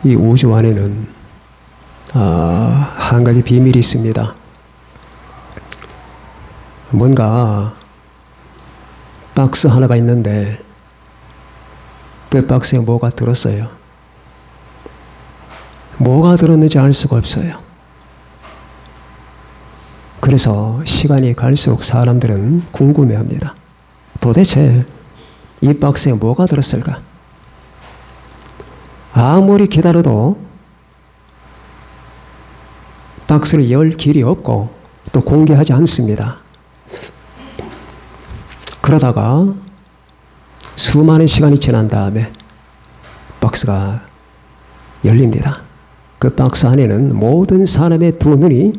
이 우주 안에는 한 가지 비밀이 있습니다. 뭔가 박스 하나가 있는데 그 박스에 뭐가 들었어요. 뭐가 들었는지 알 수가 없어요. 그래서 시간이 갈수록 사람들은 궁금해합니다. 도대체 이 박스에 뭐가 들었을까? 아무리 기다려도 박스를 열 길이 없고 또 공개하지 않습니다. 그러다가 수많은 시간이 지난 다음에 박스가 열립니다. 그 박스 안에는 모든 사람의 두 눈이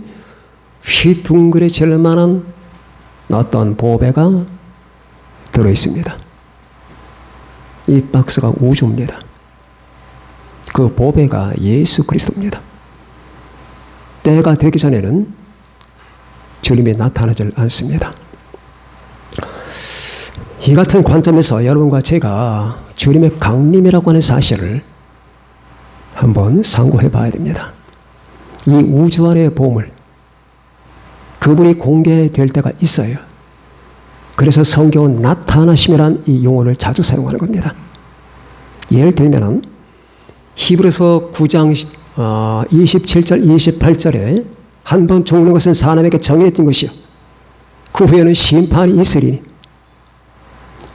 휘둥그레질 만한 어떤 보배가 들어있습니다. 이 박스가 우주입니다. 그 보배가 예수 그리스도입니다. 때가 되기 전에는 주님이 나타나질 않습니다. 이 같은 관점에서 여러분과 제가 주님의 강림이라고 하는 사실을 한번 상고해 봐야 됩니다. 이 우주 안의 보물, 그분이 공개될 때가 있어요. 그래서 성경은 나타나심이란 이 용어를 자주 사용하는 겁니다. 예를 들면 히브리서 9장 27절 28절에 한 번 죽는 것은 사람에게 정해진 것이요 그 후에는 심판이 있으리니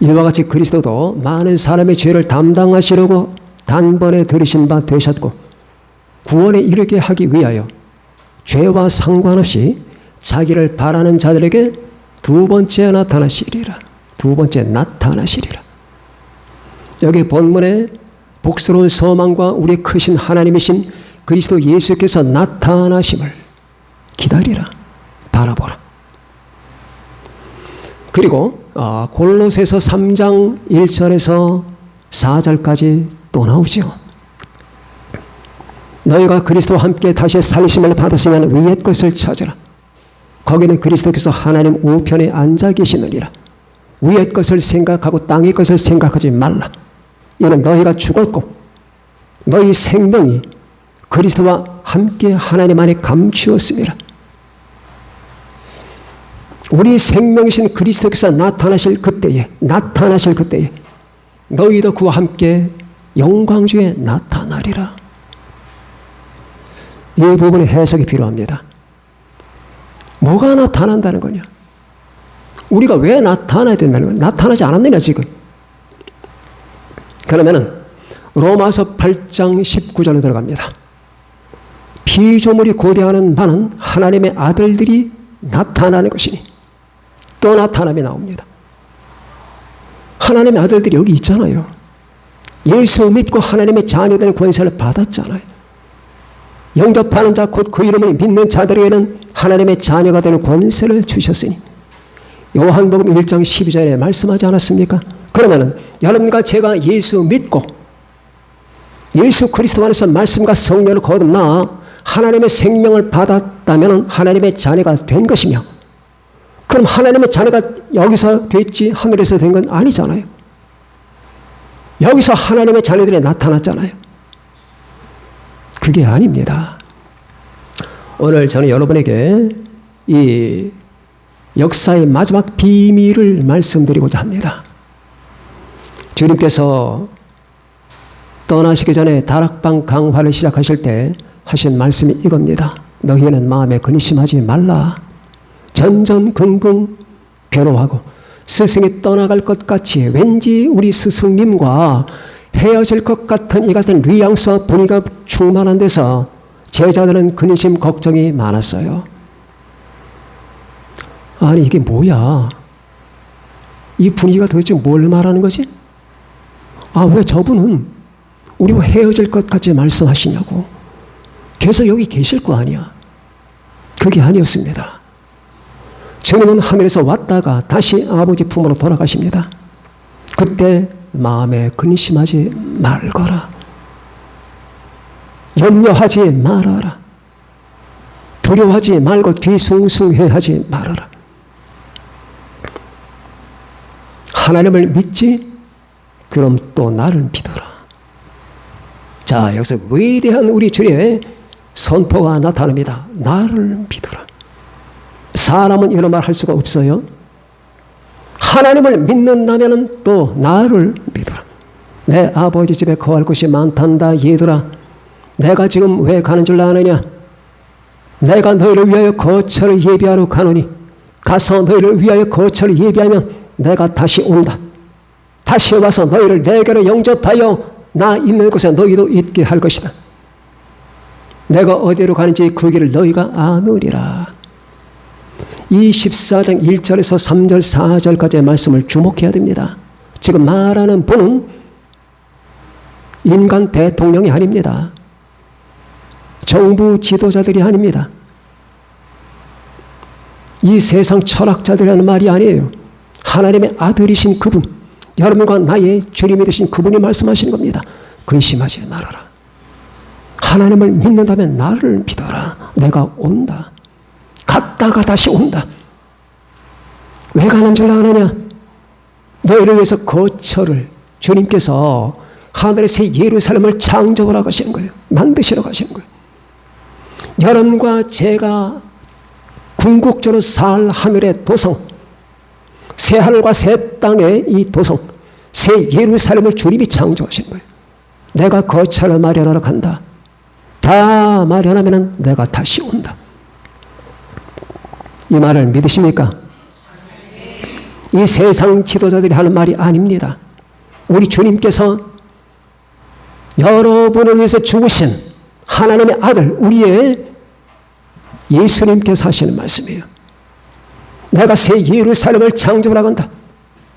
이와 같이 그리스도도 많은 사람의 죄를 담당하시려고 단번에 들으신 바 되셨고 구원에 이르게 하기 위하여 죄와 상관없이 자기를 바라는 자들에게 두 번째 나타나시리라. 두 번째 나타나시리라. 여기 본문에 복스러운 소망과 우리의 크신 하나님이신 그리스도 예수께서 나타나심을 기다리라. 바라보라. 그리고 골로새서 3장 1절에서 4절까지 또 나오죠. 너희가 그리스도와 함께 다시 살리심을 받았으면 위의 것을 찾으라. 거기는 그리스도께서 하나님 우편에 앉아 계시느니라. 위의 것을 생각하고 땅의 것을 생각하지 말라. 이는 너희가 죽었고 너희 생명이 그리스도와 함께 하나님 안에 감추었습니다. 우리 생명이신 그리스도께서 나타나실 그때에 너희도 그와 함께 영광 중에 나타나리라. 이 부분의 해석이 필요합니다. 뭐가 나타난다는 거냐? 우리가 왜 나타나야 된다는 거냐? 나타나지 않았느냐 지금? 그러면은 로마서 8장 19절로 들어갑니다. 피조물이 고대하는 바는 하나님의 아들들이 나타나는 것이니 또 나타남이 나옵니다. 하나님의 아들들이 여기 있잖아요. 예수 믿고 하나님의 자녀되는 권세를 받았잖아요. 영접하는 자 곧 그 이름을 믿는 자들에게는 하나님의 자녀가 되는 권세를 주셨으니 요한복음 1장 12절에 말씀하지 않았습니까? 그러면은 여러분과 제가 예수 믿고 예수 그리스도 안에서 말씀과 성령을 거듭나 하나님의 생명을 받았다면 하나님의 자녀가 된 것이며 그럼 하나님의 자녀가 여기서 됐지 하늘에서 된 건 아니잖아요. 여기서 하나님의 자녀들이 나타났잖아요. 그게 아닙니다. 오늘 저는 여러분에게 이 역사의 마지막 비밀을 말씀드리고자 합니다. 주님께서 떠나시기 전에 다락방 강화를 시작하실 때 하신 말씀이 이겁니다. 너희는 마음에 근심하지 말라. 전전긍긍 괴로워하고 스승이 떠나갈 것 같이 왠지 우리 스승님과 헤어질 것 같은 이 같은 뉘앙스와 분위기가 충만한 데서 제자들은 근심 걱정이 많았어요. 아니 이게 뭐야? 이 분위기가 도대체 뭘 말하는 거지? 왜 저분은 우리와 헤어질 것 같이 말씀하시냐고. 계속 여기 계실 거 아니야. 그게 아니었습니다. 주님은 하늘에서 왔다가 다시 아버지 품으로 돌아가십니다. 그때 마음에 근심하지 말거라. 염려하지 말아라. 두려워하지 말고 뒤숭숭해하지 말아라. 하나님을 믿지? 그럼 또 나를 믿어라. 자, 여기서 위대한 우리 주의 선포가 나타납니다. 나를 믿어라. 사람은 이런 말 할 수가 없어요. 하나님을 믿는다면 또 나를 믿어라. 내 아버지 집에 거할 곳이 많단다. 얘들아, 내가 지금 왜 가는 줄 아느냐? 내가 너희를 위하여 거처를 예비하러 가노니 가서 너희를 위하여 거처를 예비하면 내가 다시 온다. 다시 와서 너희를 내게로 영접하여 나 있는 곳에 너희도 있게 할 것이다. 내가 어디로 가는지 그 길을 너희가 아느리라. 이 14장 1절에서 3절 4절까지의 말씀을 주목해야 됩니다. 지금 말하는 분은 인간 대통령이 아닙니다. 정부 지도자들이 아닙니다. 이 세상 철학자들이라는 말이 아니에요. 하나님의 아들이신 그분, 여러분과 나의 주님이 되신 그분이 말씀하시는 겁니다. 근심하지 말아라. 하나님을 믿는다면 나를 믿어라. 내가 온다. 갔다가 다시 온다. 왜 가는 줄 아느냐? 너희를 위해서 거처를 주님께서 하늘의 새 예루살렘을 창조하러 가시는 거예요. 만드시러 가시는 거예요. 여러분과 제가 궁극적으로 살 하늘의 도성, 새 하늘과 새 땅의 이 도성, 새 예루살렘을 주님이 창조하신 거예요. 내가 거처를 마련하러 간다. 다 마련하면 내가 다시 온다. 이 말을 믿으십니까? 이 세상 지도자들이 하는 말이 아닙니다. 우리 주님께서 여러분을 위해서 죽으신 하나님의 아들, 우리의 예수님께서 하시는 말씀이에요. 내가 새 예루살렘을 창조하러 간다.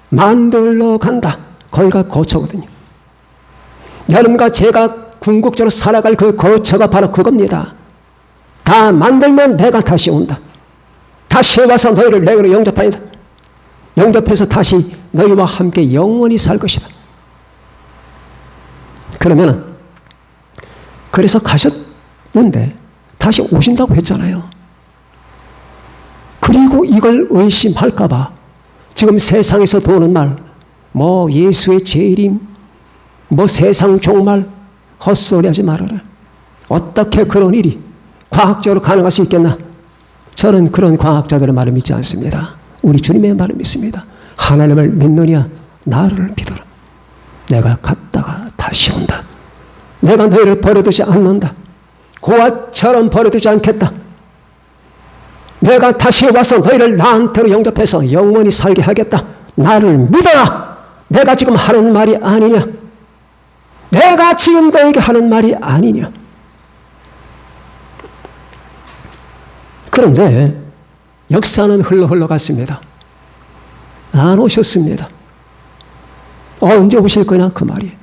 만들러 간다. 거기가 거처거든요. 여러분과 제가 궁극적으로 살아갈 그 거처가 바로 그겁니다. 다 만들면 내가 다시 온다. 다시 와서 너희를 내게로 영접하였다. 영접해서 다시 너희와 함께 영원히 살 것이다. 그러면은 그래서 가셨는데 다시 오신다고 했잖아요. 그리고 이걸 의심할까 봐 지금 세상에서 도는 말, 뭐 예수의 재림, 뭐 세상 종말, 헛소리 하지 말아라. 어떻게 그런 일이 과학적으로 가능할 수 있겠나? 저는 그런 과학자들의 말을 믿지 않습니다. 우리 주님의 말을 믿습니다. 하나님을 믿느냐? 나를 믿어라. 내가 갔다가 다시 온다. 내가 너희를 버려두지 않는다. 고아처럼 버려두지 않겠다. 내가 다시 와서 너희를 나한테로 영접해서 영원히 살게 하겠다. 나를 믿어라. 내가 지금 하는 말이 아니냐? 내가 지금 너에게 하는 말이 아니냐? 그런데 역사는 흘러갔습니다. 안 오셨습니다. 언제 오실 거냐? 그 말이에요.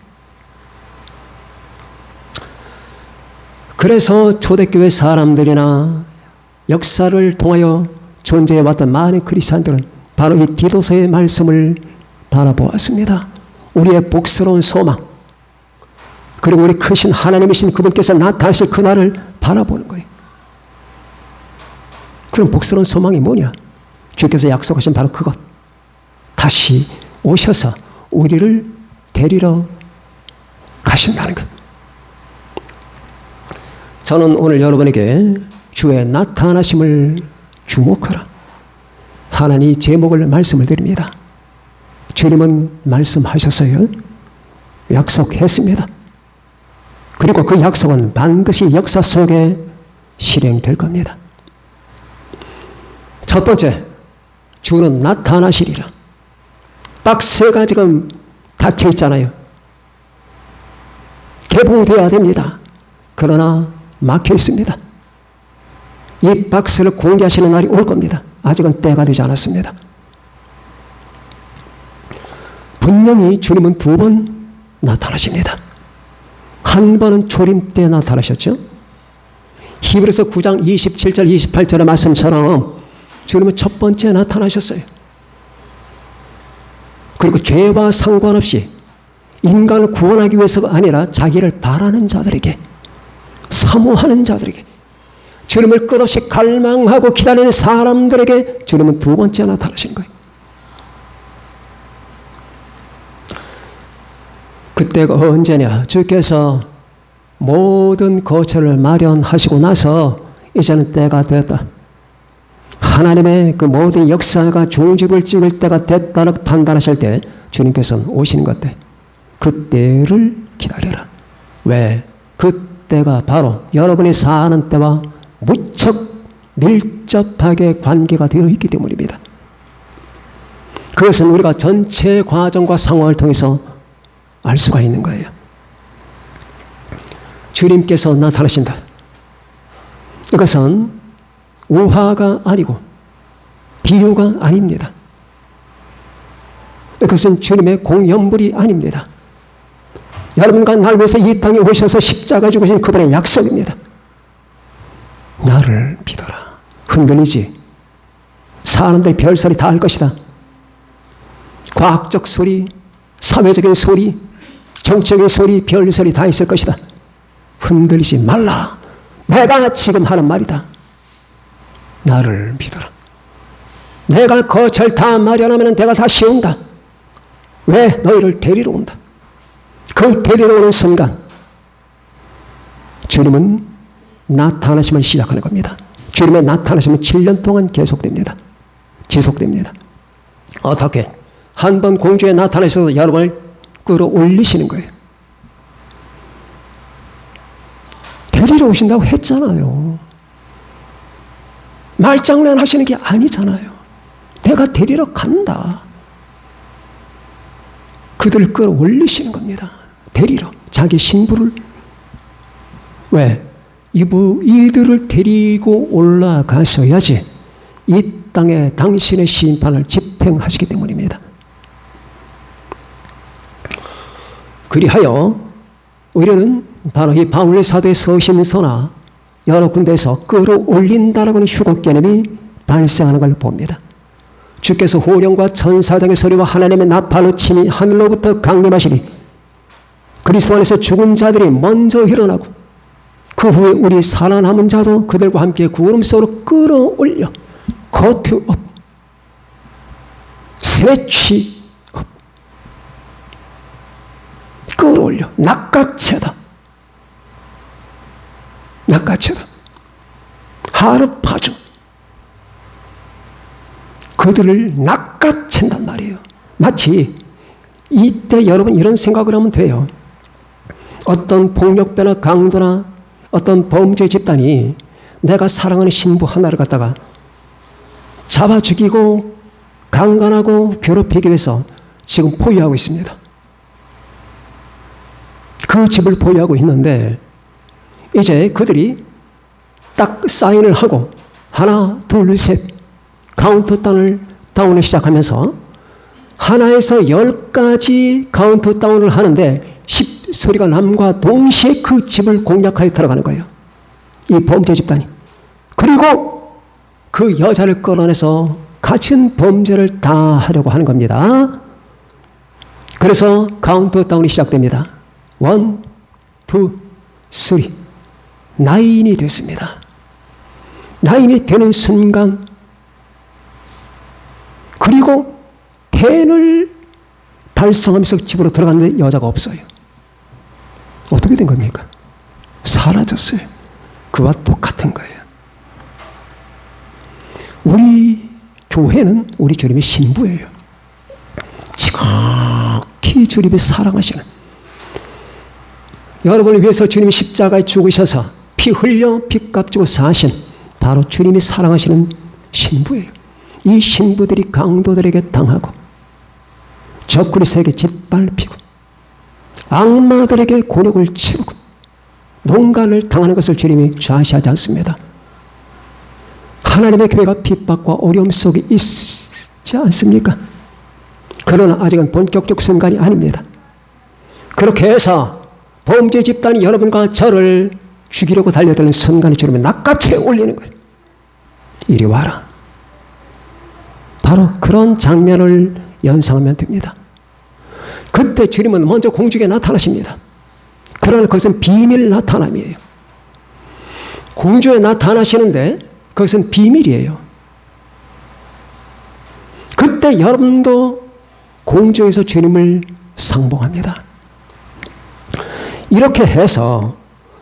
그래서 초대교회 사람들이나 역사를 통하여 존재해왔던 많은 크리스찬들은 바로 이 디도서의 말씀을 바라보았습니다. 우리의 복스러운 소망, 그리고 우리 크신 하나님이신 그분께서 나타나실 그날을 바라보는 거예요. 그럼 복스러운 소망이 뭐냐? 주께서 약속하신 바로 그것. 다시 오셔서 우리를 데리러 가신다는 것. 저는 오늘 여러분에게 주의 나타나심을 주목하라. 하나님 제목을 말씀을 드립니다. 주님은 말씀하셨어요. 약속했습니다. 그리고 그 약속은 반드시 역사 속에 실행될 겁니다. 첫 번째, 주는 나타나시리라. 박스가 지금 닫혀 있잖아요. 개봉되어야 됩니다. 그러나 막혀 있습니다. 이 박스를 공개하시는 날이 올 겁니다. 아직은 때가 되지 않았습니다. 분명히 주님은 2번 나타나십니다. 한 번은 초림 때 나타나셨죠. 히브리서 9장 27절 28절의 말씀처럼 주님은 첫 번째 나타나셨어요. 그리고 죄와 상관없이 인간을 구원하기 위해서가 아니라 자기를 바라는 자들에게, 사모하는 자들에게, 주님을 끝없이 갈망하고 기다리는 사람들에게 주님은 2번째 나타나신 거예요. 그때가 언제냐? 주께서 모든 거처를 마련하시고 나서 이제는 때가 되었다. 하나님의 그 모든 역사가 종집을 찍을 때가 됐다고 판단하실 때 주님께서는 오시는 것 같아. 그때를 기다려라. 왜? 그때가 바로 여러분이 사는 때와 무척 밀접하게 관계가 되어 있기 때문입니다. 그것은 우리가 전체 과정과 상황을 통해서 알 수가 있는 거예요. 주님께서 나타나신다. 이것은 우화가 아니고 비유가 아닙니다. 이것은 주님의 공연물이 아닙니다. 여러분과 날 위해서 이 땅에 오셔서 십자가 죽으신 그분의 약속입니다. 나를 믿어라. 흔들리지. 사람들 별소리 다 할 것이다. 과학적 소리, 사회적인 소리, 정치적인 소리, 별소리 다 있을 것이다. 흔들리지 말라. 내가 지금 하는 말이다. 나를 믿어라. 내가 거처를 다 마련하면 내가 다 씌운다. 왜? 너희를 데리러 온다. 그 데리러 오는 순간 주님은 나타나심을 시작하는 겁니다. 주님의 나타나심은 7년 동안 계속됩니다. 지속됩니다. 어떻게? 한 번 공주에 나타나셔서 여러분을 끌어올리시는 거예요. 데리러 오신다고 했잖아요. 말장난 하시는 게 아니잖아요. 내가 데리러 간다. 그들을 끌어올리시는 겁니다. 데리러. 자기 신부를. 왜? 이들을 데리고 올라가셔야지 이 땅에 당신의 심판을 집행하시기 때문입니다. 그리하여 우리는 바로 이 바울 사도의 서신서나 여러 군데에서 끌어올린다라는 휴거 개념이 발생하는 걸 봅니다. 주께서 호령과 천사장의 소리와 하나님의 나팔로 침이 하늘로부터 강림하시니 그리스도 안에서 죽은 자들이 먼저 일어나고 그 후에 우리 살아남은 자도 그들과 함께 구름 속으로 끌어올려 거투업 세취업 끌어올려 낚아채다. 낚아채다. 하르파주 그들을 낚아챈단 말이에요. 마치 이때 여러분 이런 생각을 하면 돼요. 어떤 폭력배나 강도나 어떤 범죄 집단이 내가 사랑하는 신부 하나를 갖다가 잡아 죽이고 강간하고 괴롭히기 위해서 지금 포위하고 있습니다. 그 집을 포위하고 있는데 이제 그들이 딱 사인을 하고 하나 둘 셋 카운트다운을 시작하면서 하나에서 10까지 카운트다운을 하는데 10 소리가 남과 동시에 그 집을 공략하여 들어가는 거예요. 이 범죄 집단이. 그리고 그 여자를 끌어내서 같은 범죄를 다 하려고 하는 겁니다. 그래서 카운트다운이 시작됩니다. 1, 2, 3 9이 됐습니다. 9이 되는 순간 그리고 10을 발성하면서 집으로 들어갔는데 여자가 없어요. 어떻게 된 겁니까? 사라졌어요. 그와 똑같은 거예요. 우리 교회는 우리 주님의 신부예요. 지극히 주님이 사랑하시는 여러분을 위해서 주님이 십자가에 죽으셔서 피 흘려 핏값 주고 사신 바로 주님이 사랑하시는 신부예요. 이 신부들이 강도들에게 당하고 적그리스에게 짓밟히고 악마들에게 곤욕을 치르고 농간을 당하는 것을 주님이 좌시하지 않습니다. 하나님의 교회가 핍박과 어려움 속에 있지 않습니까? 그러나 아직은 본격적 순간이 아닙니다. 그렇게 해서 범죄 집단이 여러분과 저를 죽이려고 달려드는 순간에 주님이 낚아채 올리는 거예요. 이리 와라. 바로 그런 장면을 연상하면 됩니다. 그때 주님은 먼저 공중에 나타나십니다. 그러나 그것은 비밀 나타남이에요. 공중에 나타나시는데 그것은 비밀이에요. 그때 여러분도 공중에서 주님을 상봉합니다. 이렇게 해서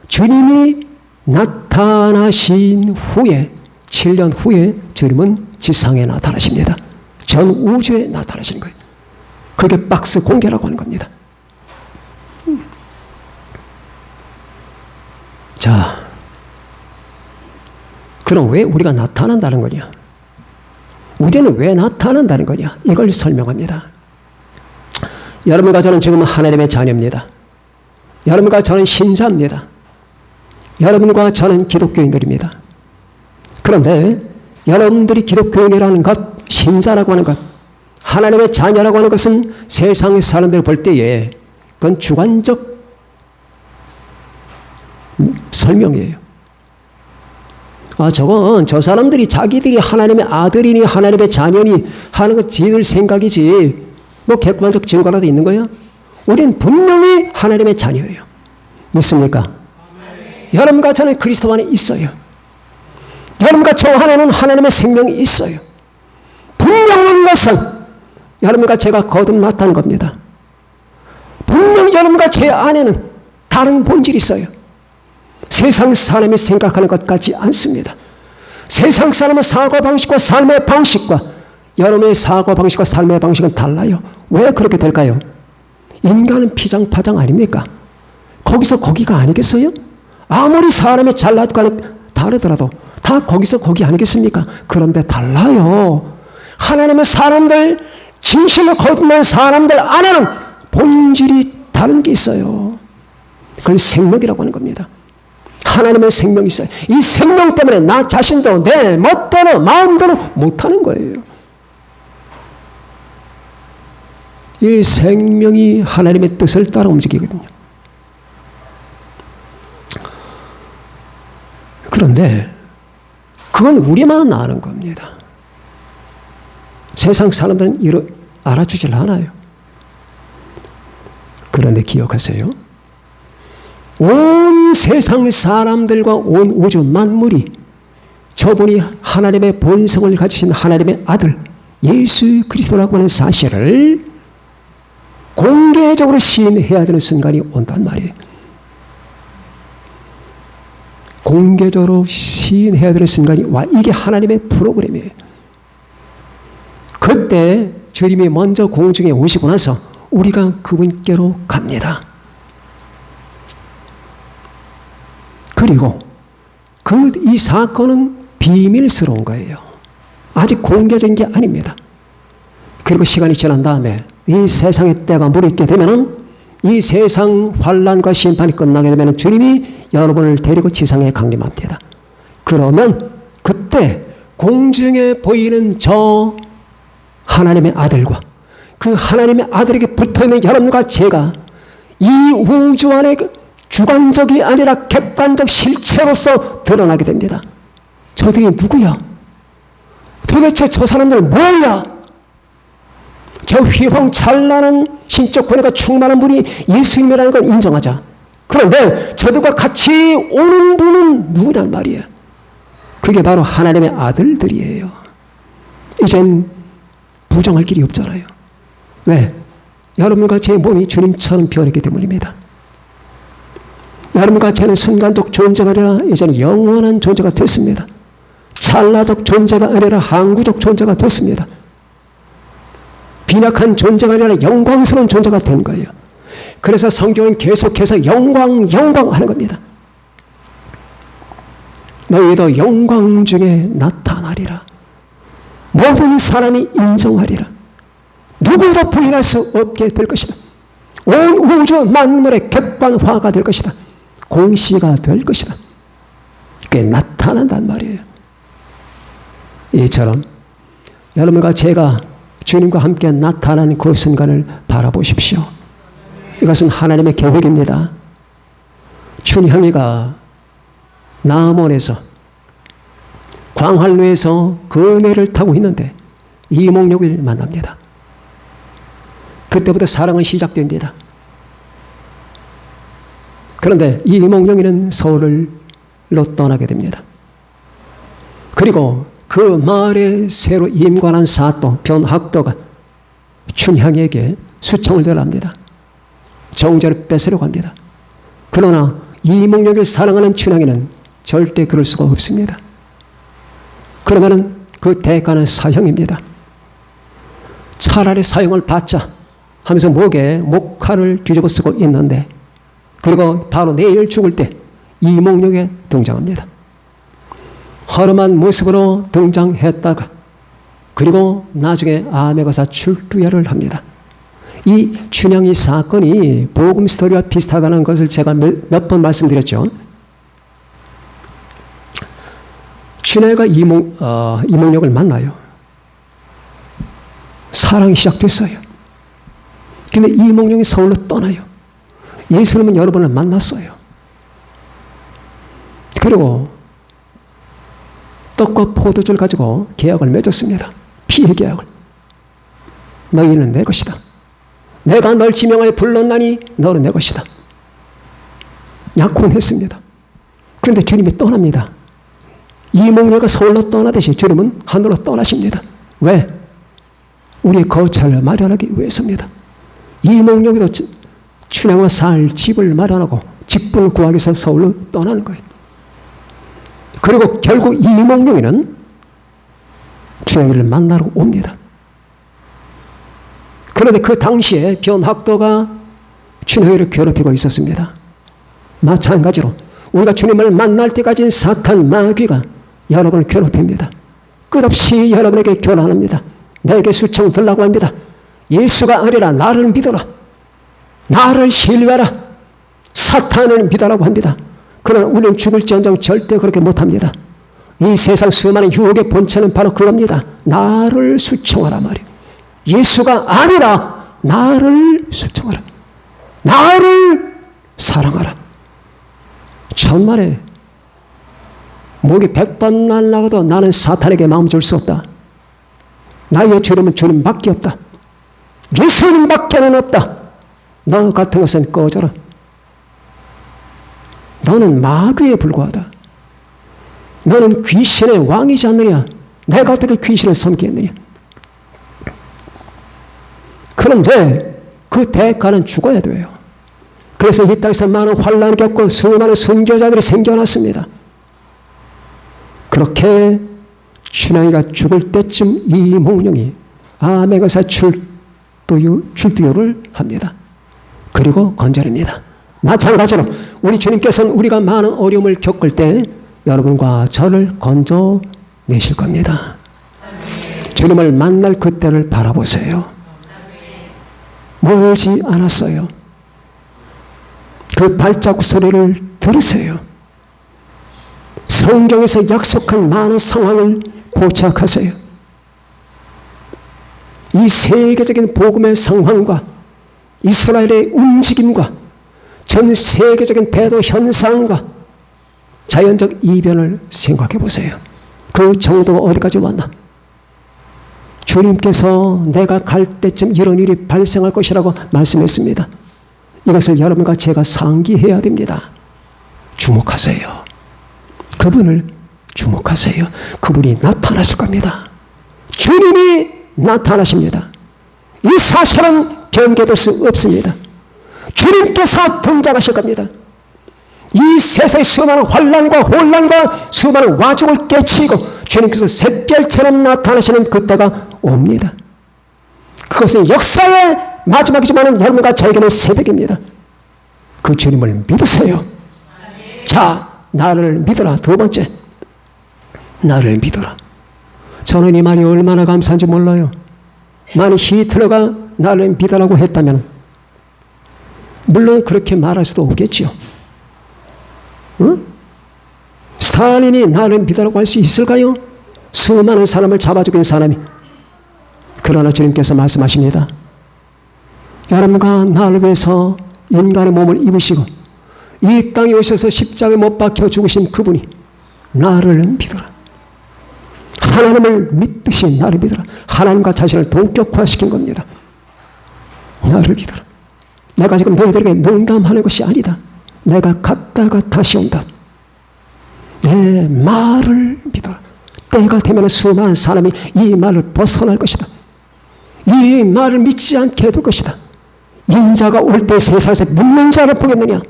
주님이 나타나신 후에 7년 후에 주님은 지상에 나타나십니다. 전 우주에 나타나시는 거예요. 그게 박스 공개라고 하는 겁니다. 자, 그럼 왜 우리가 나타난다는 거냐? 우리는 왜 나타난다는 거냐? 이걸 설명합니다. 여러분과 저는 지금 하나님의 자녀입니다. 여러분과 저는 신자입니다. 여러분과 저는 기독교인들입니다. 그런데 여러분들이 기독교인이라는 것, 신자라고 하는 것, 하나님의 자녀라고 하는 것은 세상의 사람들 볼 때에 그건 주관적 설명이에요. 저건 저 사람들이 자기들이 하나님의 아들이니 하나님의 자녀니 하는 것 지들 생각이지 뭐 객관적 증거라도 있는 거야? 우린 분명히 하나님의 자녀예요. 믿습니까? 여러분과 저는 그리스도 안에 있어요. 여러분과 저 안에는 하나님의 생명이 있어요. 분명한 것은 여러분과 제가 거듭났다는 겁니다. 분명히 여러분과 제 안에는 다른 본질이 있어요. 세상 사람이 생각하는 것 같지 않습니다. 세상 사람의 사고방식과 삶의 방식과 여러분의 사고방식과 삶의 방식은 달라요. 왜 그렇게 될까요? 인간은 피장파장 아닙니까? 거기서 거기가 아니겠어요? 아무리 사람이 잘나고 다르더라도 다 거기서 거기 아니겠습니까? 그런데 달라요. 하나님의 사람들, 진실로 거듭난 사람들 안에는 본질이 다른 게 있어요. 그걸 생명이라고 하는 겁니다. 하나님의 생명이 있어요. 이 생명 때문에 나 자신도 내 멋대로 마음대로 못하는 거예요. 이 생명이 하나님의 뜻을 따라 움직이거든요. 그런데 그건 우리만 아는 겁니다. 세상 사람들은 알아주질 않아요. 그런데 기억하세요. 온 세상 사람들과 온 우주 만물이 저분이 하나님의 본성을 가지신 하나님의 아들 예수 그리스도라고 하는 사실을 공개적으로 시인해야 되는 순간이 온단 말이에요. 공개적으로 시인해야 되는 순간이 와. 이게 하나님의 프로그램이에요. 그때 주님이 먼저 공중에 오시고 나서 우리가 그분께로 갑니다. 그리고 이 사건은 비밀스러운 거예요. 아직 공개적인 게 아닙니다. 그리고 시간이 지난 다음에 이 세상의 때가 무르익게 되면은 이 세상 환란과 심판이 끝나게 되면 주님이 여러분을 데리고 지상에 강림합니다. 그러면 그때 공중에 보이는 저 하나님의 아들과 그 하나님의 아들에게 붙어있는 여러분과 제가 이 우주 안에 주관적이 아니라 객관적 실체로서 드러나게 됩니다. 저들이 누구야? 도대체 저 사람들 뭐야? 저 휘황찬란한 신적 권위가 충만한 분이 예수님이라는 건 인정하자. 그런데 저들과 같이 오는 분은 누구란 말이에요? 그게 바로 하나님의 아들들이에요. 이젠 부정할 길이 없잖아요. 왜? 여러분과 제 몸이 주님처럼 변했기 때문입니다. 여러분과 저는 순간적 존재가 아니라 이제는 영원한 존재가 됐습니다. 찰나적 존재가 아니라 항구적 존재가 됐습니다. 빈약한 존재가 아니라 영광스러운 존재가 된 거예요. 그래서 성경은 계속해서 영광, 영광 하는 겁니다. 너희도 영광 중에 나타나리라. 모든 사람이 인정하리라. 누구도 부인할 수 없게 될 것이다. 온 우주 만물의 객관화가 될 것이다. 공시가 될 것이다. 그게 나타난단 말이에요. 이처럼 여러분과 제가 주님과 함께 나타나는 그 순간을 바라보십시오. 이것은 하나님의 계획입니다. 춘향이가 남원에서 광활루에서 그네를 타고 있는데 이몽룡을 만납니다. 그때부터 사랑은 시작됩니다. 그런데 이몽룡이는 서울로 떠나게 됩니다. 그리고 그 마을에 새로 임관한 사또 변학도가 춘향에게 수청을 들합니다. 정제를 뺏으려고 합니다. 그러나 이몽룡을 사랑하는 춘향이는 절대 그럴 수가 없습니다. 그러면은 그 대가는 사형입니다. 차라리 사형을 받자 하면서 목에 목칼을 뒤집어 쓰고 있는데, 그리고 바로 내일 죽을 때 이몽룡에 등장합니다. 허름한 모습으로 등장했다가 그리고 나중에 암행어사 출두야를 합니다. 이 춘향이 사건이 복음 스토리와 비슷하다는 것을 제가 몇 번 말씀드렸죠. 춘향이가 이몽룡을 만나요. 사랑이 시작됐어요. 근데 이몽룡이 서울로 떠나요. 예수님은 여러분을 만났어요. 그리고 떡과 포도주를 가지고 계약을 맺었습니다. 피의 계약을. 너희는 내 것이다. 내가 널 지명하여 불렀나니 너는 내 것이다. 약혼했습니다. 그런데 주님이 떠납니다. 이몽룡이가 서울로 떠나듯이 주님은 하늘로 떠나십니다. 왜? 우리의 거처를 마련하기 위해서입니다. 이몽룡이도 춘향과 살 집을 마련하고 직분을 구하기 위해서 서울로 떠나는 거예요. 그리고 결국 이몽룡이는 춘향이를 만나러 옵니다. 그런데 그 당시에 변학도가 춘향이를 괴롭히고 있었습니다. 마찬가지로 우리가 주님을 만날 때까지 사탄 마귀가 여러분을 괴롭힙니다. 끝없이 여러분에게 교란합니다. 내게 수청 들라고 합니다. 예수가 아니라 나를 믿어라. 나를 신뢰하라. 사탄을 믿어라고 합니다. 그러나 우리는 죽을지언정 절대 그렇게 못합니다. 이 세상 수많은 유혹의 본체는 바로 그겁니다. 나를 수청하라 말이에요. 예수가 아니라 나를 수청하라. 나를 사랑하라. 천만에 목이 100번 날라가도 나는 사탄에게 마음 줄 수 없다. 나의 주님은 주님밖에 없다. 예수님밖에는 없다. 너 같은 것은 꺼져라. 너는 마귀에 불과하다. 너는 귀신의 왕이지 않느냐. 내가 어떻게 귀신을 섬기겠느냐. 그런데 그 대가는 죽어야 돼요. 그래서 이 땅에서 많은 환난을 겪고 수많은 순교자들이 생겨났습니다. 그렇게 춘향이가 죽을 때쯤 이몽룡이 암행어사 출두요를 합니다. 그리고 건져냅니다. 마찬가지로 우리 주님께서는 우리가 많은 어려움을 겪을 때 여러분과 저를 건져내실 겁니다. 주님을 만날 그때를 바라보세요. 멀지 않았어요. 그 발자국 소리를 들으세요. 성경에서 약속한 많은 상황을 포착하세요. 이 세계적인 복음의 상황과 이스라엘의 움직임과 전 세계적인 배도 현상과 자연적 이변을 생각해 보세요. 그 정도가 어디까지 왔나? 주님께서 내가 갈 때쯤 이런 일이 발생할 것이라고 말씀했습니다. 이것을 여러분과 제가 상기해야 됩니다. 주목하세요. 그분을 주목하세요. 그분이 나타나실 겁니다. 주님이 나타나십니다. 이 사실은 변개될 수 없습니다. 주님께서 등장하실 겁니다. 이 세상의 수많은 환난과 혼란과 수많은 와중을 깨치고 주님께서 샛별처럼 나타나시는 그때가 옵니다. 그것은 역사의 마지막이지만 여러분과 저에게는 새벽입니다. 그 주님을 믿으세요. 자, 나를 믿어라. 두 번째, 나를 믿어라. 저는 이 말이 얼마나 감사한지 몰라요. 만약 히틀러가 나를 믿어라고 했다면 물론 그렇게 말할 수도 없겠지요. 응? 스탈린이 나를 믿어라고 할 수 있을까요? 수많은 사람을 잡아 죽인 사람이. 그러나 주님께서 말씀하십니다. 여러분과 나를 위해서 인간의 몸을 입으시고 이 땅에 오셔서 십자가에 못 박혀 죽으신 그분이 나를 믿어라. 하나님을 믿듯이 나를 믿어라. 하나님과 자신을 동격화시킨 겁니다. 나를 믿어라. 내가 지금 너희들에게 농담하는 것이 아니다. 내가 갔다가 다시 온다. 내 말을 믿어라. 때가 되면 수많은 사람이 이 말을 벗어날 것이다. 이 말을 믿지 않게 해둘 것이다. 인자가 올 때 세상에서 믿는 자를 보겠느냐?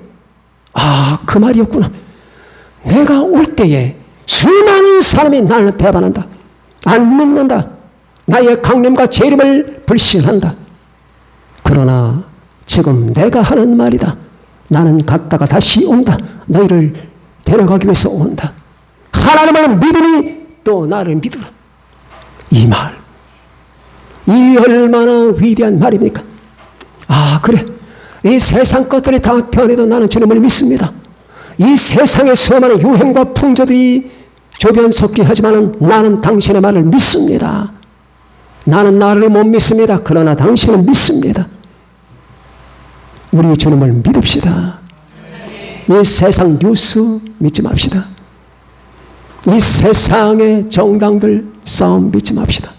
아, 그 말이었구나. 내가 올 때에 수많은 사람이 나를 배반한다. 안 믿는다. 나의 강림과 재림을 불신한다. 그러나 지금 내가 하는 말이다. 나는 갔다가 다시 온다. 너희를 데려가기 위해서 온다. 하나님을 믿으니 또 나를 믿으라. 이 말. 이 얼마나 위대한 말입니까? 아, 그래. 이 세상 것들이 다 변해도 나는 주님을 믿습니다. 이 세상의 수많은 유행과 풍조들이 조변석기 하지만 나는 당신의 말을 믿습니다. 나는 나를 못 믿습니다. 그러나 당신을 믿습니다. 우리 주님을 믿읍시다. 이 세상 뉴스 믿지 맙시다. 이 세상의 정당들 싸움 믿지 맙시다.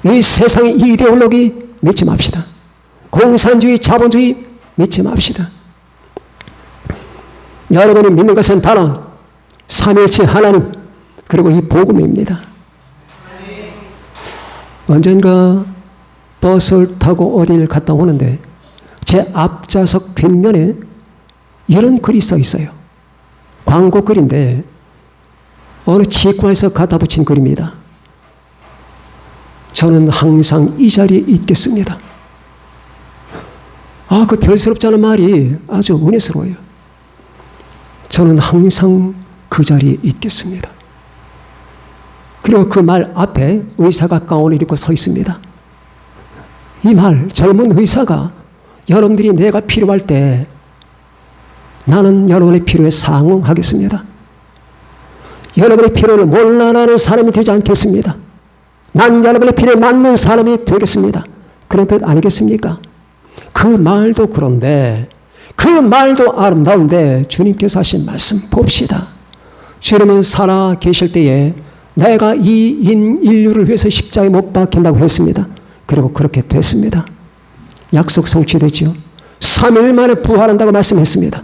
이 세상의 이데올로기 믿지 맙시다. 공산주의, 자본주의 믿지 맙시다. 여러분이 믿는 것은 바로 삼위일체 하나님 그리고 이 복음입니다. 언젠가 버스를 타고 어디를 갔다 오는데 제 앞좌석 뒷면에 이런 글이 써 있어요. 광고 글인데 어느 치과에서 갖다 붙인 글입니다. 저는 항상 이 자리에 있겠습니다. 아, 그 별스럽지 않은 말이 아주 은혜스러워요. 저는 항상 그 자리에 있겠습니다. 그리고 그 말 앞에 의사가 가운을 입고 서 있습니다. 이 말, 젊은 의사가 여러분들이 내가 필요할 때 나는 여러분의 필요에 상응하겠습니다. 여러분의 필요를 몰라나는 사람이 되지 않겠습니다. 난 여러분의 필요에 맞는 사람이 되겠습니다. 그런 뜻 아니겠습니까? 그 말도 그런데 그 말도 아름다운데 주님께서 하신 말씀 봅시다. 주님은 살아 계실 때에 내가 이 인류를 위해서 십자가에 못 박힌다고 했습니다. 그리고 그렇게 됐습니다. 약속 성취되지요. 3일 만에 부활한다고 말씀했습니다.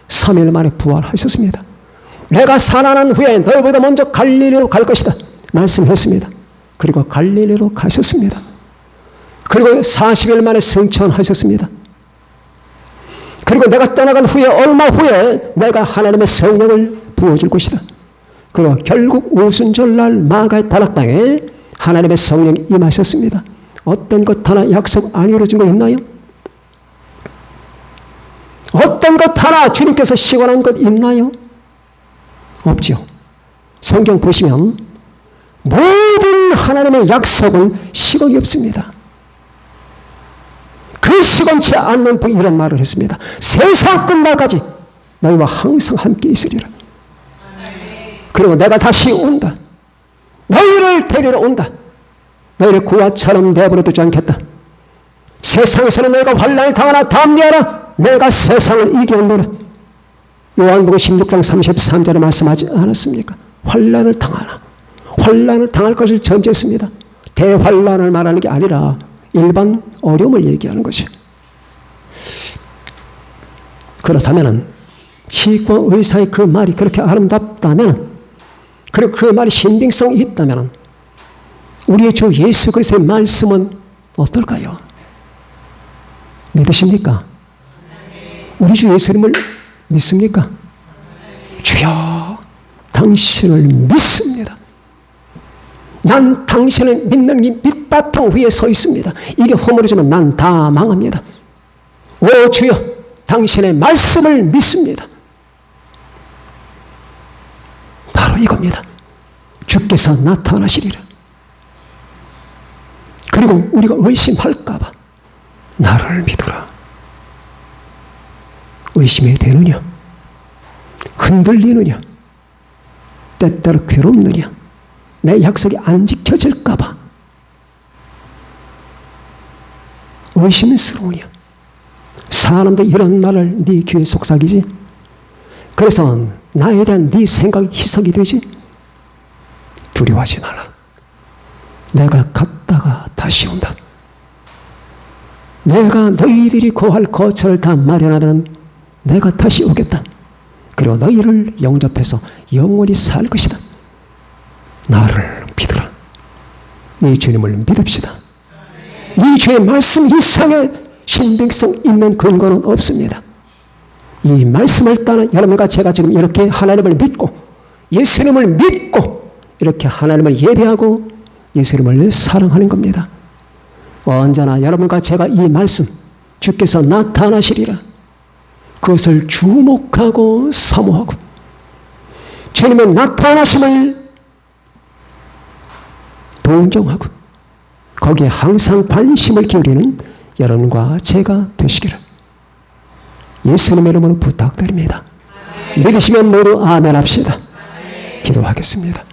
3일 만에 부활하셨습니다. 내가 살아난 후에 너희보다 먼저 갈릴리로 갈 것이다 말씀했습니다. 그리고 갈릴리로 가셨습니다. 그리고 40일 만에 승천하셨습니다. 그리고 내가 떠나간 후에 얼마 후에 내가 하나님의 성령을 부어줄 것이다. 그리고 결국 오순절날 마가의 다락방에 하나님의 성령이 임하셨습니다. 어떤 것 하나 약속 안 이루어진 거 있나요? 어떤 것 하나 주님께서 시원한 것 있나요? 없죠. 성경 보시면 모든 하나님의 약속은 시건이 없습니다. 그 시건치 않는 분 이런 말을 했습니다. 세상 끝날까지 너희와 항상 함께 있으리라. 그리고 내가 다시 온다. 너희를 데리러 온다. 너희를 구하처럼 내버려 두지 않겠다. 세상에서는 너희가 환난을 당하나 담대하라. 내가 세상을 이겨온노라. 요한복음 16장 33절에 말씀하지 않았습니까? 환난을 당하나. 환난을 당할 것을 전제했습니다. 대환난을 말하는 게 아니라 일반 어려움을 얘기하는 것이죠. 그렇다면 치과 의사의 그 말이 그렇게 아름답다면, 그리고 그 말이 신빙성이 있다면 우리의 주 예수 그리스도의 말씀은 어떨까요? 믿으십니까? 우리 주 예수님을 믿습니까? 주여, 당신을 믿습니다. 난 당신을 믿는 이 밑바탕 위에 서 있습니다. 이게 허물어지면 난 다 망합니다. 오 주여, 당신의 말씀을 믿습니다. 바로 이겁니다. 주께서 나타나시리라. 그리고 우리가 의심할까봐 나를 믿으라. 의심이 되느냐? 흔들리느냐? 때때로 괴롭느냐? 내 약속이 안 지켜질까봐 의심스러우냐? 사람들 이런 말을 네 귀에 속삭이지? 그래서 나에 대한 네 생각이 희석이 되지? 두려워하지 마라. 내가 갔다가 다시 온다. 내가 너희들이 거할 거처를 다 마련하면 내가 다시 오겠다. 그리고 너희를 영접해서 영원히 살 것이다. 나를 믿으라. 이 주님을 믿읍시다. 이 주의 말씀 이상의 신빙성 있는 근거는 없습니다. 이 말씀을 따라 여러분과 제가 지금 이렇게 하나님을 믿고 예수님을 믿고 이렇게 하나님을 예배하고 예수님을 사랑하는 겁니다. 언제나 여러분과 제가 이 말씀 주께서 나타나시리라 그것을 주목하고 사모하고 주님의 나타나심을 동정하고 거기에 항상 관심을 기울이는 여러분과 제가 되시기를 예수님의 이름으로 부탁드립니다. 믿으시면 모두 아멘 합시다. 기도하겠습니다.